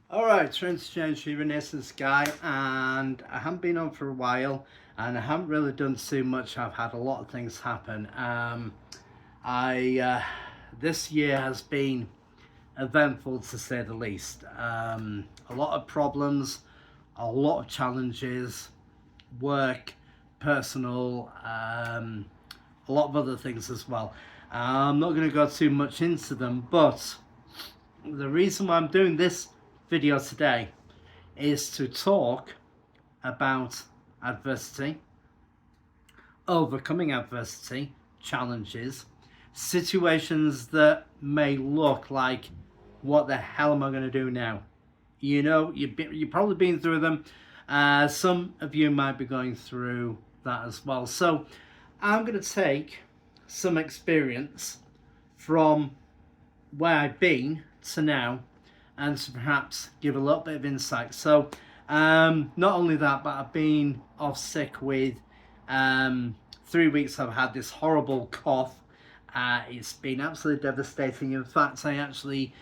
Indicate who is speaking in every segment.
Speaker 1: Alright, Change here, Renaissance guy, and I haven't been on for a while, and I haven't really done too much. I've had a lot of things happen. I This year has been eventful to say the least. A lot of problems, a lot of challenges, work, personal, a lot of other things as well. I'm not going to go too much into them, but the reason why I'm doing this video today is to talk about adversity, overcoming adversity, challenges, situations that may look like, what the hell am I going to do now? You know, you've probably been through them. Some of you might be going through that as well. So I'm going to take some experience from where I've been to now and to perhaps give a little bit of insight. So not only that, but I've been off sick with 3 weeks. I've had this horrible cough. It's been absolutely devastating. In fact, I actually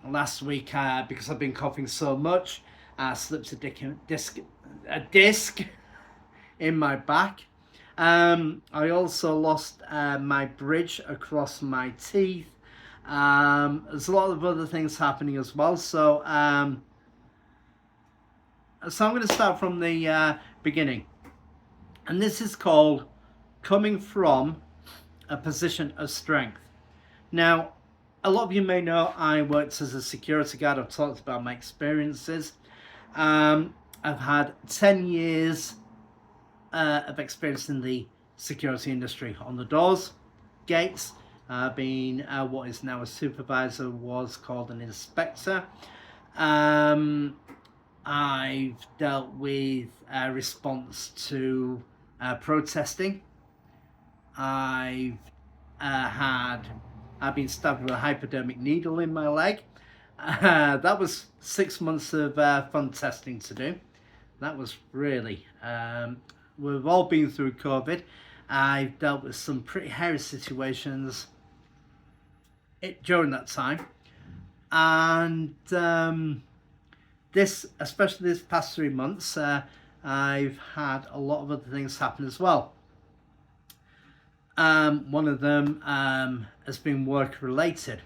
Speaker 1: last week, because I've been coughing so much, I slipped a disc in my back. I also lost my bridge across my teeth. There's a lot of other things happening as well. So I'm going to start from the beginning. And this is called coming from a position of strength. Now, a lot of you may know I worked as a security guard. I've talked about my experiences. I've had 10 years of experience in the security industry, on the doors, gates. Being what is now a supervisor, was called an inspector. I've dealt with response to protesting. I've been stabbed with a hypodermic needle in my leg. That was 6 months of fun testing to do. That was really, we've all been through COVID. I've dealt with some pretty hairy situations during that time, and especially this past 3 months, I've had a lot of other things happen as well. One of them has been work related,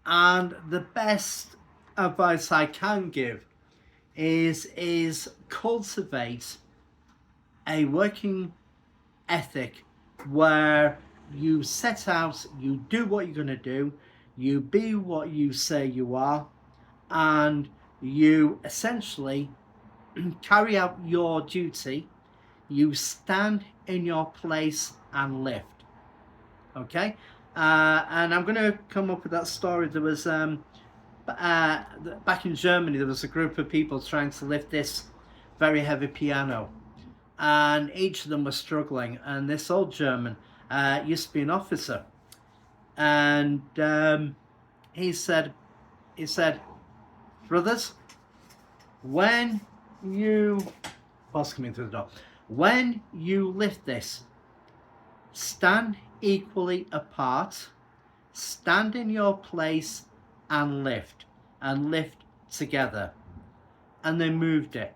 Speaker 1: and the best advice I can give is cultivate a working ethic where you set out, you do what you're going to do, you be what you say you are, and you essentially carry out your duty. You stand in your place and lift. Okay? And I'm going to come up with that story. There was back in Germany, there was a group of people trying to lift this very heavy piano, and each of them was struggling. And this old German used to be an officer, and he said, brothers, when you, boss coming through the door, when you lift this, stand equally apart, stand in your place and lift together. And they moved it.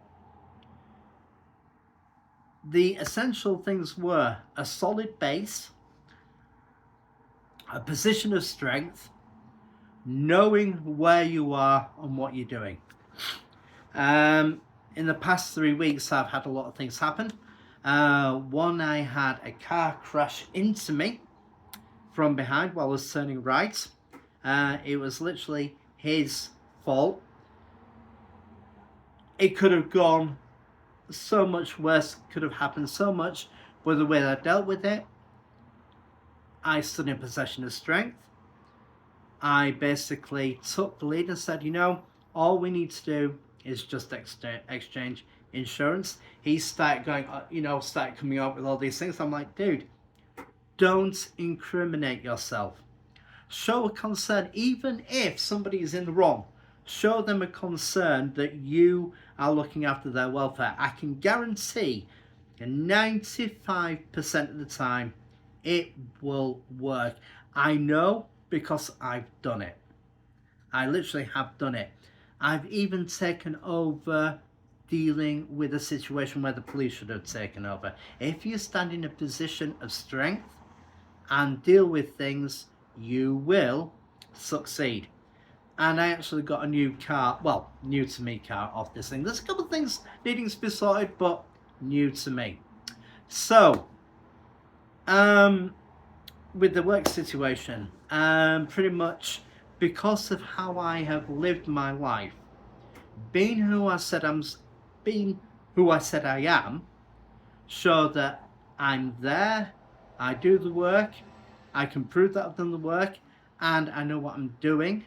Speaker 1: The essential things were a solid base, a position of strength, knowing where you are and what you're doing. In the past 3 weeks, I've had a lot of things happen. One, I had a car crash into me from behind while I was turning right. It was literally his fault. It could have gone so much worse, could have happened so much, but the way I dealt with it, I stood in possession of strength. I basically took the lead and said, all we need to do is just exchange insurance. He started going, started coming up with all these things. I'm like, dude, don't incriminate yourself. Show a concern, even if somebody is in the wrong. Show them a concern that you are looking after their welfare. I can guarantee 95% of the time it will work. I know because I've done it. I literally have done it. I've even taken over dealing with a situation where the police should have taken over. If you stand in a position of strength and deal with things, you will succeed. And I actually got a new car, well, new to me car off this thing. There's a couple of things needing to be sorted, but new to me. So, with the work situation, pretty much because of how I have lived my life, being who I said I am, show that I'm there, I do the work, I can prove that I've done the work, and I know what I'm doing.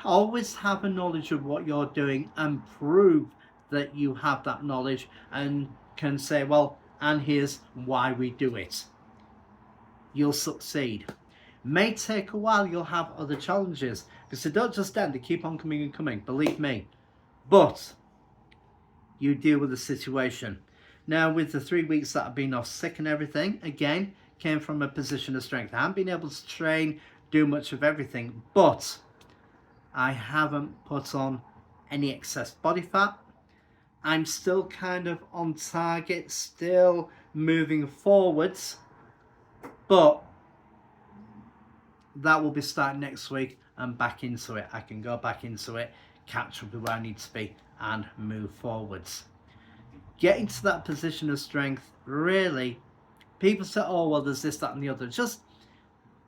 Speaker 1: Always have a knowledge of what you're doing and prove that you have that knowledge and can say, well, and here's why we do it. You'll succeed. May take a while, you'll have other challenges because they don't just end, they keep on coming and coming, believe me. But you deal with the situation. Now, with the 3 weeks that I've been off sick and everything, again, came from a position of strength. I haven't been able to train, do much of everything, but I haven't put on any excess body fat. I'm still kind of on target, still moving forwards, but that will be starting next week and back into it. I can go back into it, catch up with where I need to be and move forwards. Getting to that position of strength, really, people say, oh, well, there's this, that and the other. Just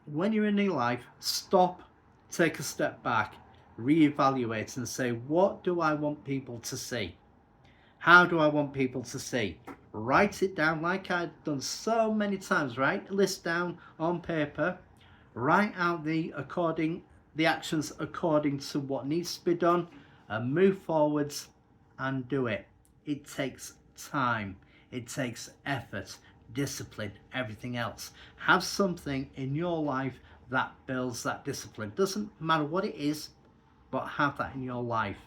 Speaker 1: when you're in your life, stop, take a step back, reevaluate and say, what do I want people to see? How do I want people to see? Write it down like I've done so many times, right? List down on paper, write out the actions according to what needs to be done, and move forwards and do it. It takes time, it takes effort, discipline, everything else. Have something in your life that builds that discipline. Doesn't matter what it is, but have that in your life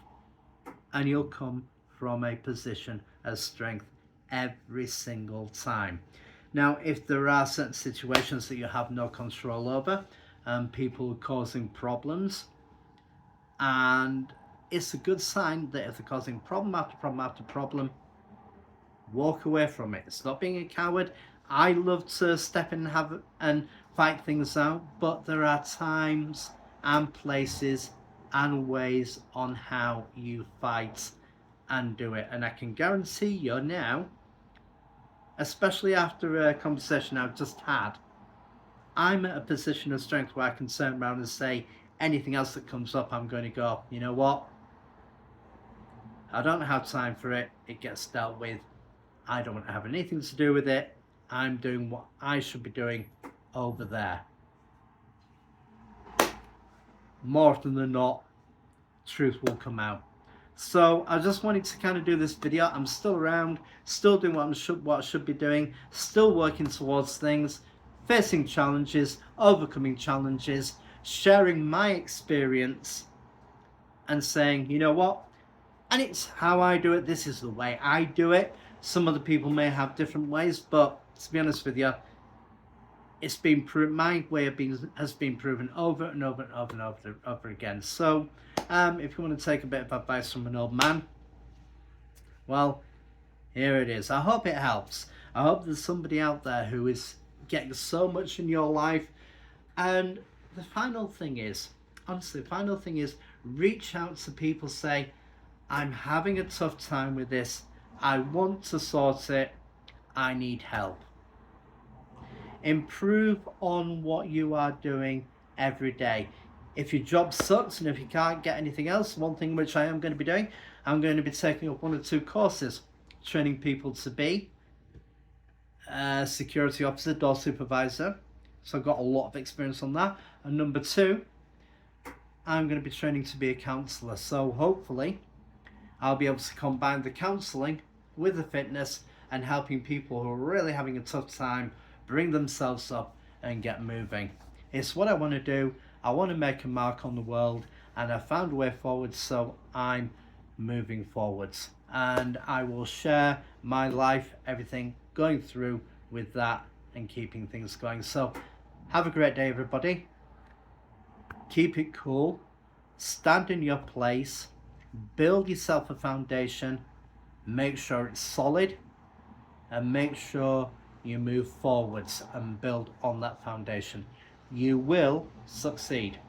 Speaker 1: and you'll come from a position of strength every single time. Now, if there are certain situations that you have no control over and people are causing problems, and it's a good sign that if they're causing problem after problem after problem, walk away from it. Stop being a coward. I love to step in and fight things out, but there are times and places and ways on how you fight and do it. And I can guarantee you now, especially after a conversation I've just had, I'm at a position of strength where I can turn around and say anything else that comes up, I'm going to go, you know what? I don't have time for it. It gets dealt with. I don't want to have anything to do with it. I'm doing what I should be doing over there. More often than not, truth will come out. So I just wanted to kind of do this video. I'm still around, still doing what I should be doing, still working towards things, facing challenges, overcoming challenges, sharing my experience and saying, you know what? And it's how I do it. This is the way I do it. Some other people may have different ways, but to be honest with you, it's been proven, my way of being has been proven over and over and over and over and over again. So if you want to take a bit of advice from an old man, well, here it is. I hope it helps. I hope there's somebody out there who is getting so much in your life. And the final thing is, honestly, the final thing is, reach out to people, say, I'm having a tough time with this. I want to sort it. I need help. Improve on what you are doing every day. If your job sucks and if you can't get anything else, one thing which I am going to be doing, I'm going to be taking up 1 or 2 courses, training people to be a security officer, door supervisor. So I've got a lot of experience on that. And number 2, I'm going to be training to be a counsellor. So hopefully I'll be able to combine the counselling with the fitness and helping people who are really having a tough time bring themselves up and get moving. It's what I want to do. I want to make a mark on the world, and I found a way forward, so I'm moving forwards. And I will share my life, everything going through with that and keeping things going. So have a great day, everybody. Keep it cool. stand in your place, build yourself a foundation, make sure it's solid, and make sure you move forwards and build on that foundation. You will succeed.